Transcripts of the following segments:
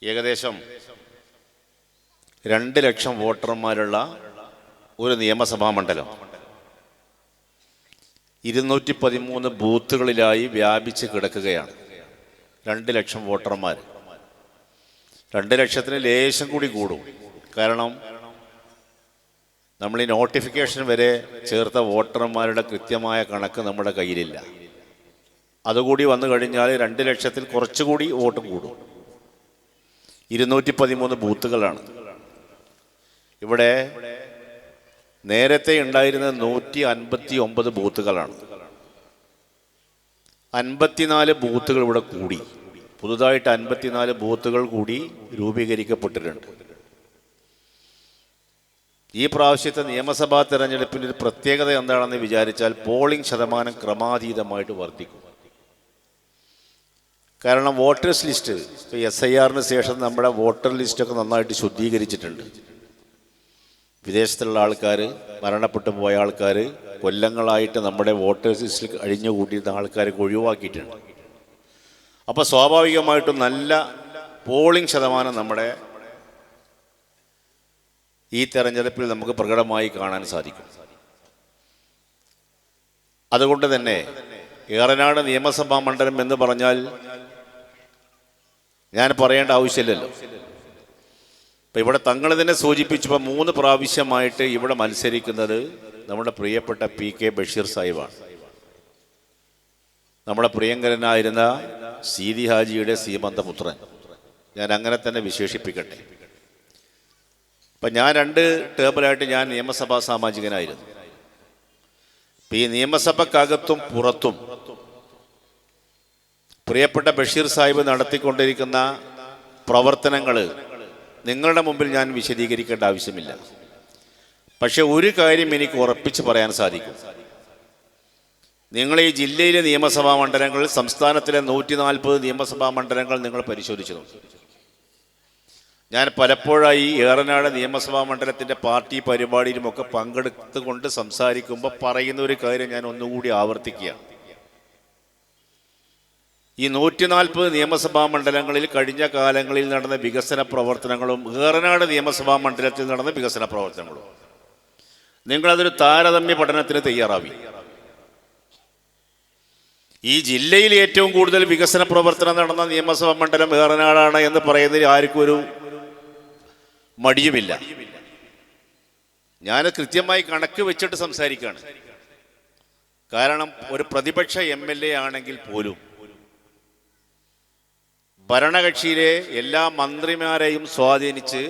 ഏകദേശം 2 ലക്ഷം വോട്ടർമാരുള്ള ഒരു നിയമസഭാ മണ്ഡലം 213 ബൂത്തുകളിലായി വ്യാപിച്ച് കിടക്കുകയാണ്. 2 ലക്ഷം വോട്ടർമാർ. 2 ലക്ഷത്തിന് ലേശം കൂടി കൂടും. കാരണം നമ്മൾ ഈ നോട്ടിഫിക്കേഷൻ വരെ ചേർത്ത വോട്ടർമാരുടെ കൃത്യമായ കണക്ക് നമ്മുടെ കയ്യിലില്ല. അതുകൂടി വന്നു കഴിഞ്ഞാൽ 2 ലക്ഷത്തിൽ കുറച്ചുകൂടി വോട്ട് കൂടും. 213 ബൂത്തുകളാണ്. ഇവിടെ നേരത്തെ ഉണ്ടായിരുന്ന 159 ബൂത്തുകളാണ്. 54 ബൂത്തുകൾ ഇവിടെ കൂടി. പുതുതായിട്ട് 54 ബൂത്തുകൾ കൂടി രൂപീകരിക്കപ്പെട്ടിട്ടുണ്ട്. ഈ പ്രാവശ്യത്തെ നിയമസഭാ തെരഞ്ഞെടുപ്പിൻ്റെ ഒരു പ്രത്യേകത എന്താണെന്ന് വിചാരിച്ചാൽ പോളിംഗ് ശതമാനം ക്രമാതീതമായിട്ട് വർദ്ധിക്കും. കാരണം വോട്ടേഴ്സ് ലിസ്റ്റ് ഇപ്പോൾ SIRന് ശേഷം നമ്മുടെ വോട്ടർ ലിസ്റ്റൊക്കെ നന്നായിട്ട് ശുദ്ധീകരിച്ചിട്ടുണ്ട്. വിദേശത്തുള്ള ആൾക്കാർ, മരണപ്പെട്ടു പോയ ആൾക്കാർ, കൊല്ലങ്ങളായിട്ട് നമ്മുടെ വോട്ടേഴ്സ് ലിസ്റ്റിൽ അഴിഞ്ഞുകൂട്ടിയിരുന്ന ആൾക്കാരൊക്കെ ഒഴിവാക്കിയിട്ടുണ്ട്. അപ്പോൾ സ്വാഭാവികമായിട്ടും നല്ല പോളിംഗ് ശതമാനം നമ്മുടെ ഈ തെരഞ്ഞെടുപ്പിൽ നമുക്ക് പ്രകടമായി കാണാൻ സാധിക്കും. അതുകൊണ്ട് തന്നെ ഏറനാട് നിയമസഭാ മണ്ഡലം എന്ന് പറഞ്ഞാൽ ഞാൻ പറയേണ്ട ആവശ്യമില്ലല്ലോ. ഇപ്പം ഇവിടെ തങ്ങൾ തന്നെ സൂചിപ്പിച്ചപ്പോൾ 3 പ്രാവശ്യമായിട്ട് ഇവിടെ മത്സരിക്കുന്നത് നമ്മുടെ പ്രിയപ്പെട്ട PK ബഷീർ സാഹിബാണ്. നമ്മുടെ പ്രിയങ്കരനായിരുന്ന സീതി ഹാജിയുടെ സീമന്തപുത്രൻ. ഞാൻ അങ്ങനെ തന്നെ വിശേഷിപ്പിക്കട്ടെ. അപ്പം ഞാൻ 2 ടേബിളായിട്ട് ഞാൻ നിയമസഭാ സാമാജികനായിരുന്നു. ഇപ്പം ഈ നിയമസഭക്കകത്തും പുറത്തും പ്രിയപ്പെട്ട ബഷീർ സാഹിബ് നടത്തിക്കൊണ്ടിരിക്കുന്ന പ്രവർത്തനങ്ങൾ നിങ്ങളുടെ മുമ്പിൽ ഞാൻ വിശദീകരിക്കേണ്ട ആവശ്യമില്ല. പക്ഷെ ഒരു കാര്യം എനിക്ക് ഉറപ്പിച്ച് പറയാൻ സാധിക്കും. നിങ്ങൾ ഈ ജില്ലയിലെ നിയമസഭാ മണ്ഡലങ്ങൾ, സംസ്ഥാനത്തിലെ 140 നിയമസഭാ മണ്ഡലങ്ങൾ നിങ്ങൾ പരിശോധിച്ചു നോക്കും. ഞാൻ പലപ്പോഴായി ഏറനാട് നിയമസഭാ മണ്ഡലത്തിൻ്റെ പാർട്ടി പരിപാടിയിലുമൊക്കെ പങ്കെടുത്തുകൊണ്ട് സംസാരിക്കുമ്പോൾ പറയുന്ന ഒരു കാര്യം ഞാൻ ഒന്നുകൂടി ആവർത്തിക്കുകയാണ്. ഈ 140 നിയമസഭാ മണ്ഡലങ്ങളിൽ കഴിഞ്ഞ കാലങ്ങളിൽ നടന്ന വികസന പ്രവർത്തനങ്ങളും ഏറനാട് നിയമസഭാ മണ്ഡലത്തിൽ നടന്ന വികസന പ്രവർത്തനങ്ങളും നിങ്ങളതൊരു താരതമ്യ പഠനത്തിന് തയ്യാറാവി. ഈ ജില്ലയിൽ ഏറ്റവും കൂടുതൽ വികസന പ്രവർത്തനം നടന്ന നിയമസഭാ മണ്ഡലം ഏറനാടാണ് എന്ന് പറയുന്നതിൽ ആർക്കും ഒരു മടിയുമില്ല. ഞാൻ കൃത്യമായി കണക്ക് വെച്ചിട്ട് സംസാരിക്കുകയാണ്. കാരണം ഒരു പ്രതിപക്ഷ MLA ആണെങ്കിൽ പോലും ഭരണകക്ഷിയിലെ എല്ലാ മന്ത്രിമാരെയും സ്വാധീനിച്ച്,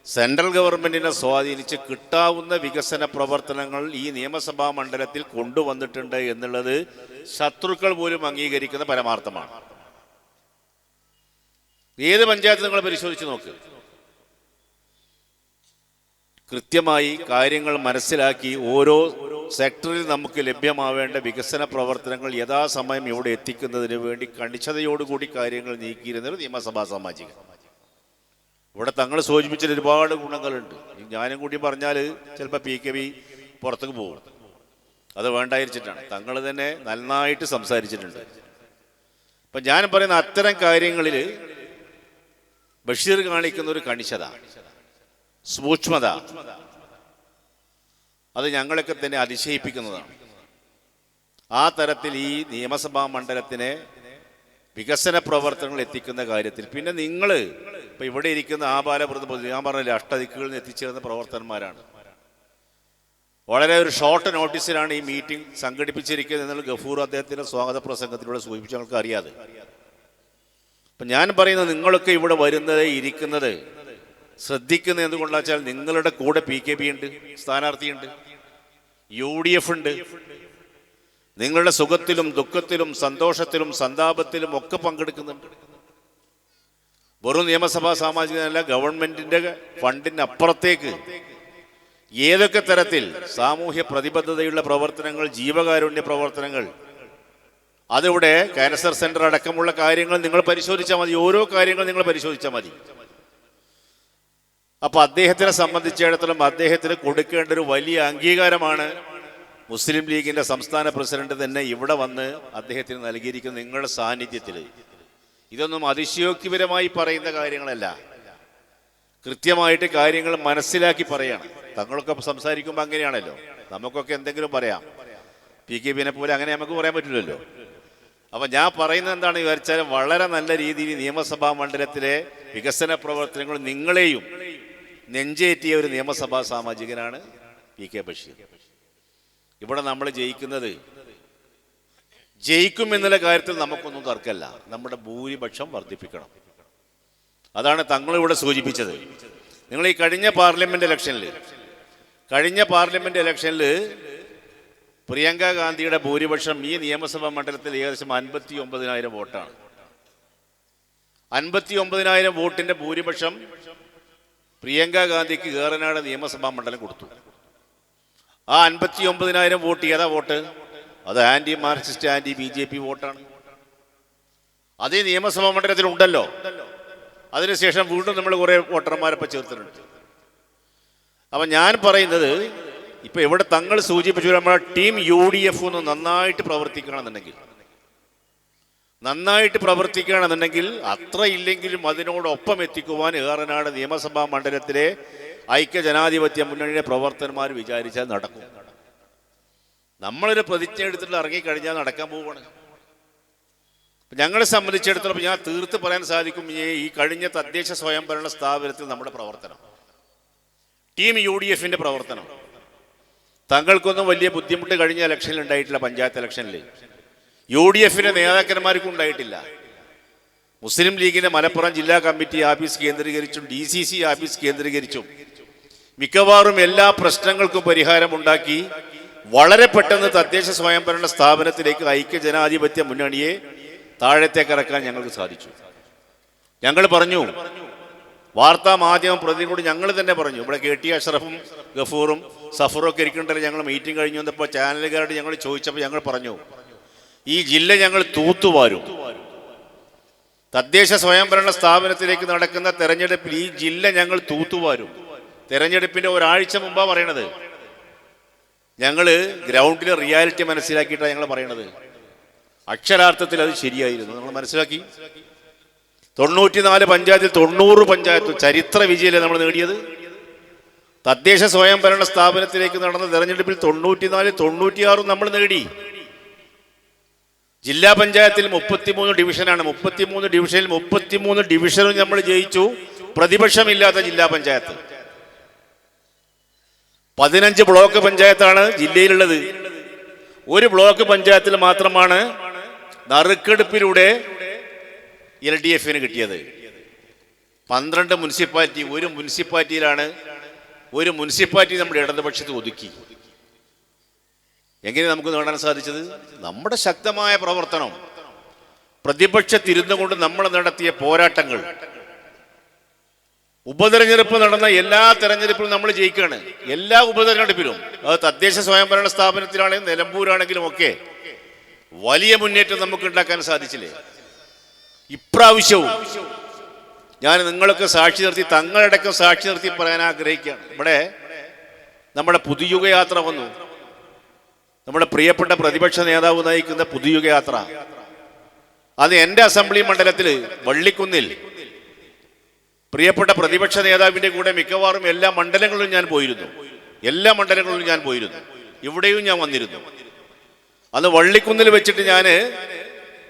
സെൻട്രൽ ഗവൺമെൻറ്റിനെ സ്വാധീനിച്ച് കിട്ടാവുന്ന വികസന പ്രവർത്തനങ്ങൾ ഈ നിയമസഭാ മണ്ഡലത്തിൽ കൊണ്ടുവന്നിട്ടുണ്ട് എന്നുള്ളത് ശത്രുക്കൾ പോലും അംഗീകരിക്കുന്ന പരമാർത്ഥമാണ്. ഏത് പഞ്ചായത്ത് നിങ്ങൾ പരിശോധിച്ച് നോക്ക്. കൃത്യമായി കാര്യങ്ങൾ മനസ്സിലാക്കി ഓരോ സെക്ടറിൽ നമുക്ക് ലഭ്യമാവേണ്ട വികസന പ്രവർത്തനങ്ങൾ യഥാസമയം ഇവിടെ എത്തിക്കുന്നതിന് വേണ്ടി കണിശതയോടുകൂടി കാര്യങ്ങൾ നീക്കിയിരുന്നൊരു നിയമസഭാ സാമാജികൻ. ഇവിടെ തങ്ങൾ സൂചിപ്പിച്ച ഒരുപാട് ഗുണങ്ങളുണ്ട്. ഞാനും കൂടി പറഞ്ഞാൽ ചിലപ്പോൾ PKB പുറത്തേക്ക് പോകും. അത് വേണ്ടായിരിച്ചിട്ടാണ്. തങ്ങൾ തന്നെ നന്നായിട്ട് സംസാരിച്ചിട്ടുണ്ട്. അപ്പം ഞാൻ പറയുന്ന അത്തരം കാര്യങ്ങളിൽ ബഷീർ കാണിക്കുന്ന ഒരു കണിശത, സൂക്ഷ്മത, അത് ഞങ്ങളൊക്കെ തന്നെ അതിശയിപ്പിക്കുന്നതാണ്. ആ തരത്തിൽ ഈ നിയമസഭാ മണ്ഡലത്തിനെ വികസന പ്രവർത്തനങ്ങൾ എത്തിക്കുന്ന കാര്യത്തിൽ പിന്നെ നിങ്ങൾ ഇപ്പം ഇവിടെ ഇരിക്കുന്ന ആബാലവൃദ്ധ, ഞാൻ പറഞ്ഞില്ല, അഷ്ടദിക്കുകളിൽ നിന്ന് എത്തിച്ചേർന്ന പ്രവർത്തകന്മാരാണ്. വളരെ ഒരു ഷോർട്ട് നോട്ടീസിലാണ് ഈ മീറ്റിംഗ് സംഘടിപ്പിച്ചിരിക്കുന്നത് എന്നുള്ള ഗഫൂർ അദ്ദേഹത്തിൻ്റെ സ്വാഗത പ്രസംഗത്തിലൂടെ സൂചിപ്പിച്ച് ഞങ്ങൾക്ക് അറിയാതെ. അപ്പം ഞാൻ പറയുന്നത് നിങ്ങളൊക്കെ ഇവിടെ വരുന്നത്, ഇരിക്കുന്നത്, ശ്രദ്ധിക്കുന്നത് എന്തുകൊണ്ടാ വെച്ചാൽ നിങ്ങളുടെ കൂടെ PKB ഉണ്ട്, സ്ഥാനാർത്ഥിയുണ്ട്, UDF ഉണ്ട്. നിങ്ങളുടെ സുഖത്തിലും ദുഃഖത്തിലും സന്തോഷത്തിലും സന്താപത്തിലും ഒക്കെ പങ്കെടുക്കുന്നുണ്ട്. വെറും നിയമസഭാ സാമാജികനല്ല, ഗവൺമെന്റിന്റെ ഫണ്ടിന് അപ്പുറത്തേക്ക് ഏതൊക്കെ തരത്തിൽ സാമൂഹ്യ പ്രതിബദ്ധതയുള്ള പ്രവർത്തനങ്ങൾ, ജീവകാരുണ്യ പ്രവർത്തനങ്ങൾ, അതിവിടെ ക്യാൻസർ സെന്റർ അടക്കമുള്ള കാര്യങ്ങൾ നിങ്ങൾ പരിശോധിച്ചാൽ മതി. ഓരോ കാര്യങ്ങൾ നിങ്ങൾ പരിശോധിച്ചാൽ മതി. അപ്പോൾ അദ്ദേഹത്തിനെ സംബന്ധിച്ചിടത്തോളം അദ്ദേഹത്തിന് കൊടുക്കേണ്ട ഒരു വലിയ അംഗീകാരമാണ് മുസ്ലിം ലീഗിൻ്റെ സംസ്ഥാന പ്രസിഡന്റ് തന്നെ ഇവിടെ വന്ന് അദ്ദേഹത്തിന് നൽകിയിരിക്കുന്ന നിങ്ങളുടെ സാന്നിധ്യത്തിൽ ഇതൊന്നും അതിശയോക്തിപരമായി പറയുന്ന കാര്യങ്ങളല്ല, കൃത്യമായിട്ട് കാര്യങ്ങൾ മനസ്സിലാക്കി പറയാണ്. തങ്ങളൊക്കെ സംസാരിക്കുമ്പോൾ അങ്ങനെയാണല്ലോ, നമുക്കൊക്കെ എന്തെങ്കിലും പറയാം. PKB പോലെ അങ്ങനെ നമുക്ക് പറയാൻ പറ്റില്ലല്ലോ. അപ്പം ഞാൻ പറയുന്നത് എന്താണെന്ന് വിചാരിച്ചാൽ, വളരെ നല്ല രീതിയിൽ നിയമസഭാ മണ്ഡലത്തിലെ വികസന പ്രവർത്തനങ്ങൾ നിങ്ങളെയും നെഞ്ചേറ്റിയ ഒരു നിയമസഭാ സാമാജികനാണ് PK ബഷീർ. ഇവിടെ നമ്മൾ ജയിക്കും എന്നുള്ള കാര്യത്തിൽ നമുക്കൊന്നും തർക്കമല്ല. നമ്മുടെ ഭൂരിപക്ഷം വർദ്ധിപ്പിക്കണം. അതാണ് തങ്ങളിവിടെ സൂചിപ്പിച്ചത്. നിങ്ങൾ ഈ കഴിഞ്ഞ പാർലമെന്റ് ഇലക്ഷനിൽ പ്രിയങ്ക ഗാന്ധിയുടെ ഭൂരിപക്ഷം ഈ നിയമസഭാ മണ്ഡലത്തിൽ ഏകദേശം 59,000 വോട്ടാണ്. 59,000 വോട്ടിന്റെ ഭൂരിപക്ഷം പ്രിയങ്ക ഗാന്ധിക്ക് ഏറനാട് നിയമസഭാ മണ്ഡലം കൊടുത്തു. ആ 59,000 വോട്ട് ഏതാ വോട്ട്? അത് ആന്റി മാർക്സിസ്റ്റ്, ആന്റി BJP വോട്ടാണ്. അതേ നിയമസഭാ മണ്ഡലത്തിൽ ഉണ്ടല്ലോ. അതിനുശേഷം വീണ്ടും നമ്മൾ കുറേ വോട്ടർമാരൊപ്പം ചേർത്തിട്ടുണ്ട്. അപ്പം ഞാൻ പറയുന്നത്, ഇപ്പം ഇവിടെ തങ്ങൾ സൂചിപ്പിച്ചു, നമ്മുടെ ടീം UDF ഒന്ന് നന്നായിട്ട് പ്രവർത്തിക്കുകയാണെന്നുണ്ടെങ്കിൽ അത്ര ഇല്ലെങ്കിലും അതിനോടൊപ്പം എത്തിക്കുവാൻ ഏറനാട് നിയമസഭാ മണ്ഡലത്തിലെ ഐക്യജനാധിപത്യ മുന്നണിയുടെ പ്രവർത്തകന്മാർ വിചാരിച്ചാൽ നടക്കും. നമ്മളൊരു പ്രതിജ്ഞ എടുത്തിട്ട് ഇറങ്ങിക്കഴിഞ്ഞാൽ നടക്കാൻ പോവുകയാണ്. ഞങ്ങളെ സംബന്ധിച്ചിടത്തോളം ഞാൻ തീർത്ത് പറയാൻ സാധിക്കും, ഈ കഴിഞ്ഞ തദ്ദേശ സ്വയംഭരണ സ്ഥാപനത്തിൽ നമ്മുടെ പ്രവർത്തനം, ടീം UDFന്റെ പ്രവർത്തനം, തങ്ങൾക്കൊന്നും വലിയ ബുദ്ധിമുട്ട് കഴിഞ്ഞ ഇലക്ഷനിൽ ഉണ്ടായിട്ടില്ല. പഞ്ചായത്ത് ഇലക്ഷനിൽ UDFന്റെ നേതാക്കന്മാർക്കും ഉണ്ടായിട്ടില്ല. മുസ്ലിം ലീഗിന്റെ മലപ്പുറം ജില്ലാ കമ്മിറ്റി ഓഫീസ് കേന്ദ്രീകരിച്ചും DCC ഓഫീസ് കേന്ദ്രീകരിച്ചും മിക്കവാറും എല്ലാ പ്രശ്നങ്ങൾക്കും പരിഹാരമുണ്ടാക്കി വളരെ പെട്ടെന്ന് തദ്ദേശ സ്വയംഭരണ സ്ഥാപനത്തിലേക്ക് ഐക്യജനാധിപത്യ മുന്നണിയെ താഴത്തേക്ക് ഇറക്കാൻ ഞങ്ങൾക്ക് സാധിച്ചു. ഞങ്ങൾ പറഞ്ഞു, വാർത്താ മാധ്യമ പ്രതിനിധിയോട് ഞങ്ങൾ തന്നെ പറഞ്ഞു, ഇവിടെ KT അഷ്റഫും ഗഫൂറും സഫറും ഒക്കെ ഇരിക്കണ്ടല്ലോ. ഞങ്ങൾ മീറ്റിംഗ് കഴിഞ്ഞു വന്നപ്പോൾ ചാനലുകാരോട് ഞങ്ങൾ ചോദിച്ചപ്പോൾ ഞങ്ങൾ പറഞ്ഞു, ഈ ജില്ല ഞങ്ങൾ തൂത്തുവാരും. തദ്ദേശ സ്വയംഭരണ സ്ഥാപനത്തിലേക്ക് നടക്കുന്ന തെരഞ്ഞെടുപ്പിൽ ഈ ജില്ല ഞങ്ങൾ തൂത്തുവാരും. തെരഞ്ഞെടുപ്പിന്റെ ഒരാഴ്ച മുമ്പാ പറയണത്. ഞങ്ങൾ ഗ്രൗണ്ടിലെ റിയാലിറ്റി മനസ്സിലാക്കിയിട്ടാണ് ഞങ്ങൾ പറയണത്. അക്ഷരാർത്ഥത്തിൽ അത് ശരിയായിരുന്നു. നമ്മൾ മനസ്സിലാക്കി. 94 പഞ്ചായത്തിൽ 90 പഞ്ചായത്ത് ചരിത്ര വിജയല്ലേ നമ്മൾ നേടിയത്. തദ്ദേശ സ്വയംഭരണ സ്ഥാപനത്തിലേക്ക് നടന്ന തെരഞ്ഞെടുപ്പിൽ 94, 96 നമ്മൾ നേടി. ജില്ലാ പഞ്ചായത്തിൽ 33 ഡിവിഷനാണ്. 33 ഡിവിഷനിൽ 33 ഡിവിഷനും നമ്മൾ ജയിച്ചു. പ്രതിപക്ഷമില്ലാത്ത ജില്ലാ പഞ്ചായത്ത്. 15 ബ്ലോക്ക് പഞ്ചായത്താണ് ജില്ലയിലുള്ളത്. ഒരു ബ്ലോക്ക് പഞ്ചായത്തിൽ മാത്രമാണ് നറുക്കെടുപ്പിലൂടെ LDFന് കിട്ടിയത്. 12 മുനിസിപ്പാലിറ്റി, ഒരു മുനിസിപ്പാലിറ്റി നമ്മുടെ ഇടതുപക്ഷത്ത് ഒതുക്കി. എങ്ങനെ നമുക്ക് നേടാൻ സാധിച്ചത്? നമ്മുടെ ശക്തമായ പ്രവർത്തനം, പ്രതിപക്ഷത്തിരുന്നു കൊണ്ട് നമ്മൾ നടത്തിയ പോരാട്ടങ്ങൾ. ഉപതെരഞ്ഞെടുപ്പ് നടന്ന എല്ലാ തെരഞ്ഞെടുപ്പിലും നമ്മൾ ജയിക്കുകയാണ്. എല്ലാ ഉപതെരഞ്ഞെടുപ്പിലും, അത് തദ്ദേശ സ്വയംഭരണ സ്ഥാപനത്തിലാണെങ്കിലും നിലമ്പൂരാണെങ്കിലും ഒക്കെ വലിയ മുന്നേറ്റം നമുക്ക് ഉണ്ടാക്കാൻ സാധിച്ചില്ലേ? ഇപ്രാവശ്യവും ഞാൻ നിങ്ങളൊക്കെ സാക്ഷി നിർത്തി, തങ്ങളടക്കം സാക്ഷി നിർത്തി പറയാൻ ആഗ്രഹിക്കുകയാണ്. ഇവിടെ നമ്മുടെ പുതുയുഗയാത്ര വന്നു. നമ്മുടെ പ്രിയപ്പെട്ട പ്രതിപക്ഷ നേതാവ് നയിക്കുന്ന പുതുയുഗയാത്ര. അത് എൻ്റെ അസംബ്ലി മണ്ഡലത്തിൽ വള്ളിക്കുന്നിൽ പ്രിയപ്പെട്ട പ്രതിപക്ഷ നേതാവിൻ്റെ കൂടെ മിക്കവാറും എല്ലാ മണ്ഡലങ്ങളിലും ഞാൻ പോയിരുന്നു. ഇവിടെയും ഞാൻ വന്നിരുന്നു. അന്ന് വള്ളിക്കുന്നിൽ വെച്ചിട്ട് ഞാൻ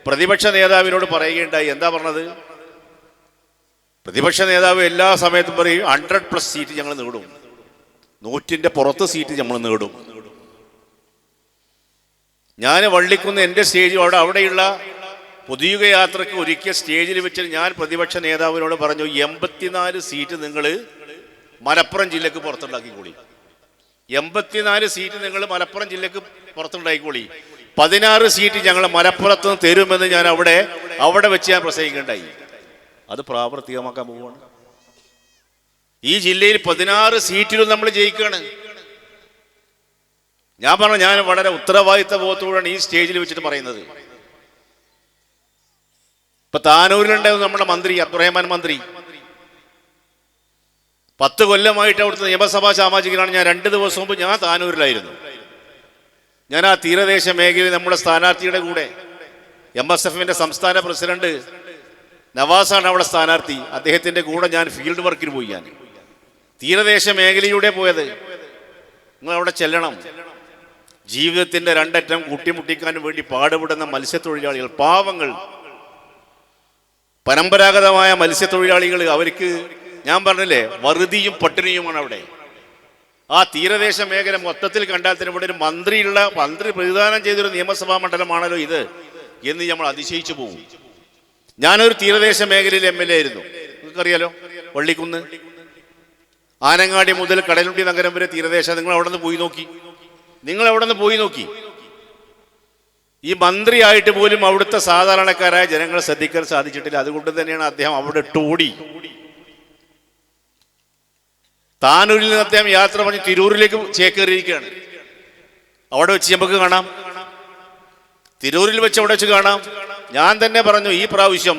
പ്രതിപക്ഷ നേതാവിനോട് പറയുകയുണ്ടായി. എന്താ പറഞ്ഞത്? പ്രതിപക്ഷ നേതാവ് എല്ലാ സമയത്തും പറയും 100+ സീറ്റ് ഞങ്ങൾ നേടും, 100ന്റെ പുറത്ത് സീറ്റ് നമ്മൾ നേടും. ഞാൻ വള്ളിക്കുന്ന് എൻ്റെ സ്റ്റേജ് അവിടെയുള്ള പുതിയുഗ യാത്രയ്ക്ക് ഒരുക്കിയ സ്റ്റേജിൽ വെച്ച് ഞാൻ പ്രതിപക്ഷ നേതാവിനോട് പറഞ്ഞു, 84 സീറ്റ് നിങ്ങൾ മലപ്പുറം ജില്ലക്ക് പുറത്തുണ്ടാക്കിക്കോളി. 84 സീറ്റ് നിങ്ങൾ മലപ്പുറം ജില്ലക്ക് പുറത്തുണ്ടാക്കിക്കോളി. 16 സീറ്റ് ഞങ്ങൾ മലപ്പുറത്ത് നിന്ന് തരുമെന്ന് ഞാൻ അവിടെ വെച്ച് ഞാൻ പ്രസംഗിക്കുകയുണ്ടായി. അത് പ്രാവർത്തികമാക്കാൻ പോവുകയാണ്. ഈ ജില്ലയിൽ 16 സീറ്റിലും നമ്മൾ ജയിക്കുകയാണ്. ഞാൻ പറഞ്ഞു, ഞാൻ വളരെ ഉത്തരവാദിത്ത ബോധത്തോടെയാണ് ഈ സ്റ്റേജിൽ വെച്ചിട്ട് പറയുന്നത്. ഇപ്പൊ താനൂരിലുണ്ടായിരുന്നു നമ്മുടെ മന്ത്രി അബ്ദുറഹ്മാൻ മന്ത്രി. 10 കൊല്ലമായിട്ട് അവിടുത്തെ നിയമസഭാ സാമാജികനാണ്. ഞാൻ 2 ദിവസം മുമ്പ് ഞാൻ താനൂരിലായിരുന്നു. ഞാൻ ആ തീരദേശ മേഖലയിൽ നമ്മുടെ സ്ഥാനാർത്ഥിയുടെ കൂടെ MSFന്റെ സംസ്ഥാന പ്രസിഡന്റ് നവാസാണ് അവിടെ സ്ഥാനാർത്ഥി. അദ്ദേഹത്തിൻ്റെ കൂടെ ഞാൻ ഫീൽഡ് വർക്കിന് പോയി. ഞാൻ തീരദേശ മേഖലയിലൂടെ പോയത്. നിങ്ങൾ അവിടെ ചെല്ലണം. ജീവിതത്തിൻ്റെ രണ്ടറ്റം കൂട്ടിമുട്ടിക്കാൻ വേണ്ടി പാടുപെടുന്ന മത്സ്യത്തൊഴിലാളികൾ, പാവങ്ങൾ, പരമ്പരാഗതമായ മത്സ്യത്തൊഴിലാളികൾ, അവർക്ക് ഞാൻ പറഞ്ഞില്ലേ വറുതിയും പട്ടിണിയുമാണ് അവിടെ. ആ തീരദേശ മേഖല മൊത്തത്തിൽ കണ്ടാൽ തന്നെ ഇവിടെ ഒരു മന്ത്രി പ്രതിദാനം ചെയ്തൊരു നിയമസഭാ മണ്ഡലമാണല്ലോ ഇത് എന്ന് നമ്മൾ അതിശയിച്ചു പോകും. ഞാനൊരു തീരദേശ മേഖലയിൽ MLA ആയിരുന്നു. നിങ്ങൾക്കറിയാലോ, വള്ളിക്കുന്ന്, ആനങ്ങാടി മുതൽ കടലുണ്ടി നഗരം വരെ തീരദേശ. നിങ്ങൾ അവിടെ നിന്ന് പോയി നോക്കി. ഈ മന്ത്രിയായിട്ട് പോലും അവിടുത്തെ സാധാരണക്കാരായ ജനങ്ങളെ ശ്രദ്ധിക്കാൻ സാധിച്ചിട്ടില്ല. അതുകൊണ്ട് തന്നെയാണ് അദ്ദേഹം അവിടെ ഓടി. താനൂരിൽ നിന്ന് അദ്ദേഹം യാത്ര പറഞ്ഞ് തിരൂരിലേക്ക് ചേക്കേറിയിരിക്കുകയാണ്. അവിടെ വെച്ച് നമുക്ക് കാണാം, തിരൂരിൽ വെച്ച് അവിടെ വെച്ച് കാണാം. ഞാൻ തന്നെ പറഞ്ഞു, ഈ പ്രാവശ്യം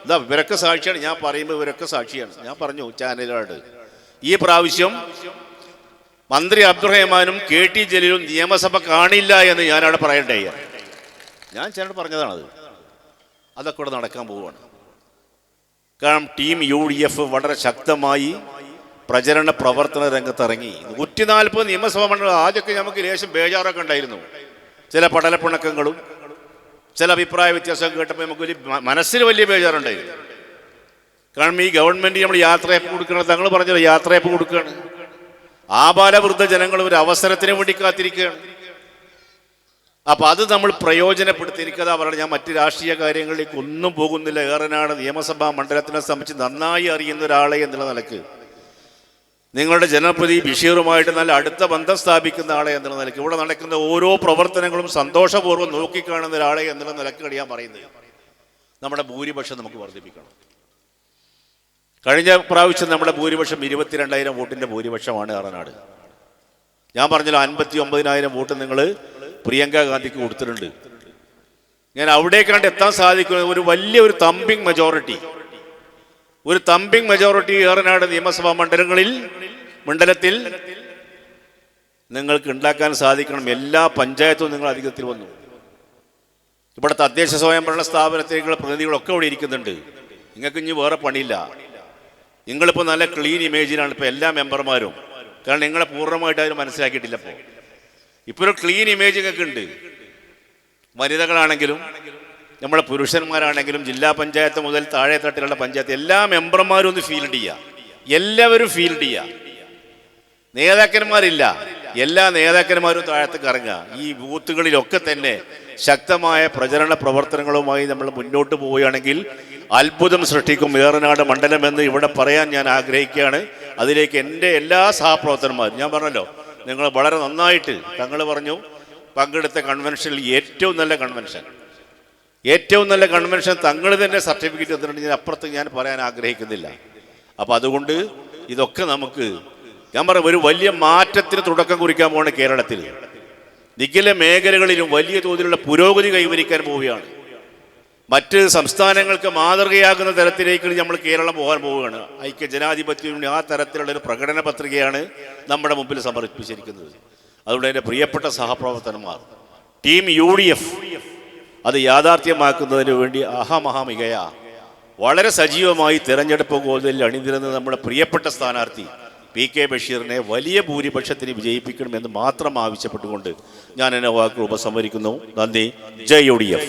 ഇതാ ഇവരൊക്കെ സാക്ഷിയാണ്. ഞാൻ പറയുമ്പോൾ ഇവരൊക്കെ സാക്ഷിയാണ്. ഞാൻ പറഞ്ഞു ചാനലുകാരോട്, ഈ പ്രാവശ്യം മന്ത്രി അബ്ദുറഹ്മാനും KT ജലീലും നിയമസഭ കാണില്ല എന്ന് ഞാനവിടെ പറയണ്ടേ. ഞാൻ ചേട്ടൻ പറഞ്ഞതാണത്. അതൊക്കെ ഇവിടെ നടക്കാൻ പോവുകയാണ്. കാരണം ടീം UDF വളരെ ശക്തമായി പ്രചരണ പ്രവർത്തന രംഗത്തിറങ്ങി. 140 നിയമസഭാ മണ്ഡലം. ആദ്യമൊക്കെ നമുക്ക് ലേശം ബേജാറൊക്കെ ഉണ്ടായിരുന്നു. ചില പടലപ്പിണക്കങ്ങളും ചില അഭിപ്രായ വ്യത്യാസമൊക്കെ കേട്ടപ്പോൾ നമുക്ക് മനസ്സിന് വലിയ ബേജാറുണ്ടായിരുന്നു. കാരണം ഈ ഗവൺമെൻറ് നമ്മൾ യാത്രയപ്പ് കൊടുക്കണം. തങ്ങൾ പറഞ്ഞത് യാത്രയപ്പ് കൊടുക്കുകയാണ്. ആബാലവൃദ്ധ ജനങ്ങൾ ഒരു അവസരത്തിന് വേണ്ടി കാത്തിരിക്കുകയാണ്. അപ്പം അത് നമ്മൾ പ്രയോജനപ്പെടുത്തി. എനിക്കതാ പറഞ്ഞത്, ഞാൻ മറ്റ് രാഷ്ട്രീയ കാര്യങ്ങളിലേക്ക് ഒന്നും പോകുന്നില്ല. ഏറനാട് നിയമസഭാ മണ്ഡലത്തിനെ സംബന്ധിച്ച് നന്നായി അറിയുന്ന ഒരാളെ എന്നുള്ള നിലക്ക്, നിങ്ങളുടെ ജനപ്രതി ബഷീറുമായിട്ട് നല്ല അടുത്ത ബന്ധം സ്ഥാപിക്കുന്ന ആളെ എന്നുള്ള നിലയ്ക്ക്, ഇവിടെ നടക്കുന്ന ഓരോ പ്രവർത്തനങ്ങളും സന്തോഷപൂർവ്വം നോക്കിക്കാണുന്ന ഒരാളെ എന്നുള്ള നിലക്കാണ് ഞാൻ പറയുന്നത്. നമ്മുടെ ഭൂരിപക്ഷം നമുക്ക് വർദ്ധിപ്പിക്കണം. കഴിഞ്ഞ പ്രാവശ്യം നമ്മുടെ ഭൂരിപക്ഷം 22,000 വോട്ടിൻ്റെ ഭൂരിപക്ഷമാണ് ഏറനാട്. ഞാൻ പറഞ്ഞല്ലോ 59,000 വോട്ട് നിങ്ങൾ പ്രിയങ്ക ഗാന്ധിക്ക് കൊടുത്തിട്ടുണ്ട്. ഞാൻ അവിടേക്കാണ്ട് എത്താൻ സാധിക്കുന്നത് ഒരു വലിയൊരു തമ്പിങ് മെജോറിറ്റി ഏറനാട് നിയമസഭാ മണ്ഡലത്തിൽ നിങ്ങൾക്ക് ഉണ്ടാക്കാൻ സാധിക്കണം. എല്ലാ പഞ്ചായത്തും നിങ്ങൾ അധികത്തിൽ വന്നു. ഇവിടെ തദ്ദേശ സ്വയംഭരണ സ്ഥാപനത്തിലുള്ള പ്രതിനിധികളൊക്കെ ഇവിടെ ഇരിക്കുന്നുണ്ട്. നിങ്ങൾക്ക് ഇനി വേറെ പണിയില്ല. നിങ്ങളിപ്പോൾ നല്ല ക്ലീൻ ഇമേജിലാണ് ഇപ്പോൾ എല്ലാ മെമ്പർമാരും. കാരണം നിങ്ങളെ പൂർണ്ണമായിട്ട് അവർ മനസ്സിലാക്കിയിട്ടില്ല. ഇപ്പോൾ ഒരു ക്ലീൻ ഇമേജ് നിങ്ങൾക്ക് ഉണ്ട്. വനിതകളാണെങ്കിലും നമ്മളെ പുരുഷന്മാരാണെങ്കിലും ജില്ലാ പഞ്ചായത്ത് മുതൽ താഴെ തട്ടിലുള്ള പഞ്ചായത്ത് എല്ലാ മെമ്പർമാരും ഒന്ന് ഫീൽഡ് ചെയ്യുക. എല്ലാവരും ഫീൽഡ് ചെയ്യുക. നേതാക്കന്മാരില്ല, എല്ലാ നേതാക്കന്മാരും താഴത്തേക്ക് ഇറങ്ങുക. ഈ ബൂത്തുകളിലൊക്കെ തന്നെ ശക്തമായ പ്രചരണ പ്രവർത്തനങ്ങളുമായി നമ്മൾ മുന്നോട്ട് പോവുകയാണെങ്കിൽ അത്ഭുതം സൃഷ്ടിക്കും ഏറനാട് മണ്ഡലമെന്ന് ഇവിടെ പറയാൻ ഞാൻ ആഗ്രഹിക്കുകയാണ്. അതിലേക്ക് എൻ്റെ എല്ലാ സഹപ്രവർത്തകന്മാരും, ഞാൻ പറഞ്ഞല്ലോ, നിങ്ങൾ വളരെ നന്നായിട്ട് തങ്ങൾ പറഞ്ഞു പങ്കെടുത്ത കൺവെൻഷനിൽ ഏറ്റവും നല്ല കൺവെൻഷൻ തങ്ങൾ തന്നെ സർട്ടിഫിക്കറ്റ് തന്നിട്ടുണ്ട്. അപ്പുറത്ത് ഞാൻ പറയാൻ ആഗ്രഹിക്കുന്നില്ല. അപ്പോൾ അതുകൊണ്ട് ഇതൊക്കെ നമുക്ക്, ഞാൻ പറയാം, ഒരു വലിയ മാറ്റത്തിന് തുടക്കം കുറിക്കാൻ പോവാണ് കേരളത്തിൽ. നിഖില മേഖലകളിലും വലിയ തോതിലുള്ള പുരോഗതി കൈവരിക്കാൻ പോവുകയാണ്. മറ്റ് സംസ്ഥാനങ്ങൾക്ക് മാതൃകയാകുന്ന തരത്തിലേക്ക് നമ്മൾ കേരളം പോകാൻ പോവുകയാണ്. ഐക്യജനാധിപത്യം ആ തരത്തിലുള്ളൊരു പ്രകടന പത്രികയാണ് നമ്മുടെ മുമ്പിൽ സമർപ്പിച്ചിരിക്കുന്നത്. അതുകൊണ്ട് എൻ്റെ പ്രിയപ്പെട്ട സഹപ്രവർത്തകന്മാർ, ടീം UDF അത് യാഥാർത്ഥ്യമാക്കുന്നതിന് വേണ്ടി അഹമഹമികയ വളരെ സജീവമായി തിരഞ്ഞെടുപ്പ് ഗോതയിൽ അണിനിരുന്ന നമ്മുടെ പ്രിയപ്പെട്ട സ്ഥാനാർത്ഥി PK ബഷീറിനെ വലിയ ഭൂരിപക്ഷത്തിന് വിജയിപ്പിക്കണമെന്ന് മാത്രം ആവശ്യപ്പെട്ടുകൊണ്ട് ഞാൻ എന്നെ വാക്കുകൾ ഉപസംഹരിക്കുന്നു. നന്ദി. ജയ് UDF.